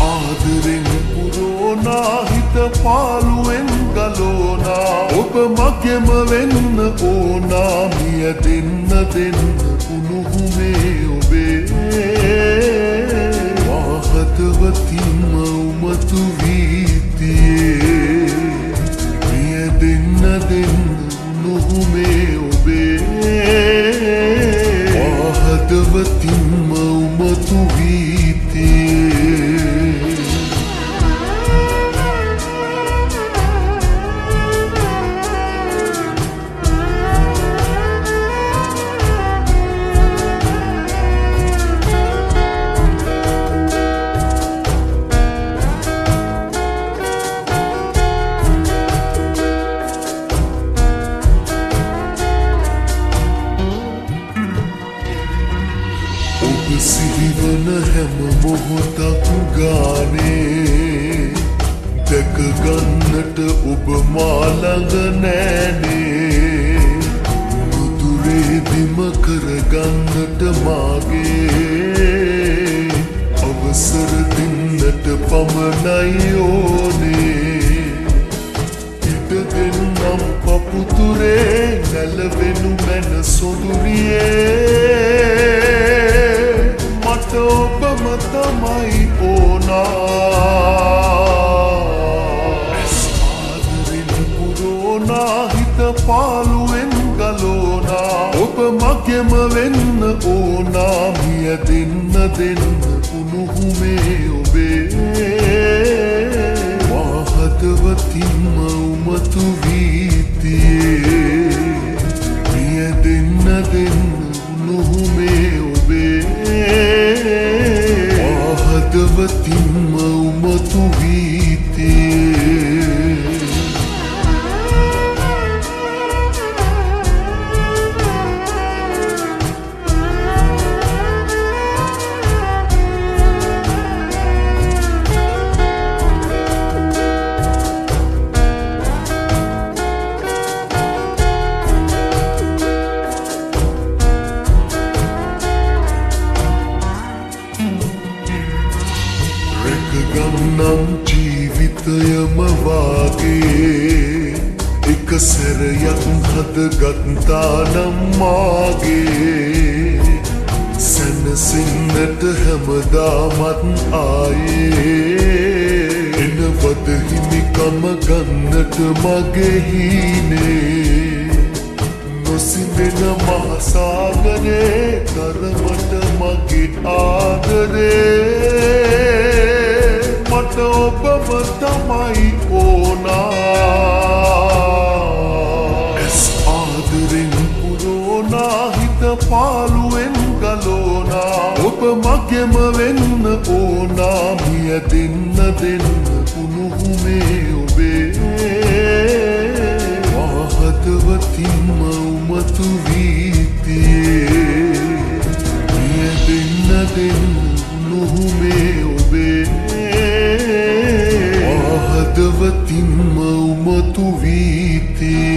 ආදරෙන් පුරෝනා හිත පාළුවෙන් ගලෝනා ඔබ මගෙම වෙන්න ඕනා මිය දෙන්න උණුහුමේ ඔබේ වාහතවතින්ම උමතු වීතියේ මිය දෙන්න උණුහුමේ ඔබේ වාහතවතින්ම උමතු වීතියේ සිහිවන හැම මොහොතක් ගානේ දැක ගන්නට ඔබ මා ළඟ නෑනේ නුදුරේ දිම කරගන්නට මාගේ අවසර දෙන්නට පමණයි ඕනේ ඉඩ දෙන්නම් පපුතුරේ නැලවෙනු මැන සොඳුරියේ ඔබම තමයි ඕනා ඇස් ආදරෙන් පුරෝනා හිත පාළුවෙන් ගලෝනා ඔබ මගෙම වෙන්න ඕනා මිය දෙන්න උණුහුමේ ඔබේ වාහතවතින්ම උමතු වීතියේ මිය දෙන්න උණුහුමේ ඔබේ වාහතවතින්ම උමතු වීතියේ ගන්නම් ජීවිතයම වාගේ එක සැරයක් හදගත්තානම් මාගේ සැනසෙන්නට හැමදාමත් ආයේ එනවද හිමිකම ගන්නට මගේ හීනේ නොසිඳෙන මහසාගරේ තරමට මගේ ආදරේ මට ඔබම තමයි ඕනා ඇස් ආදරෙන් පුරෝනා හිත පාළුවෙන් ගලෝනා ඔබ මගෙම වෙන්න ඕනා මිය දෙන්න උණුහුමේ ඔබේ වාහතවතින්ම උමතු වීතියේ මිය දෙන්න උණුහුමේ ඔබේ වාහතවතින්ම උමතු වීතියේ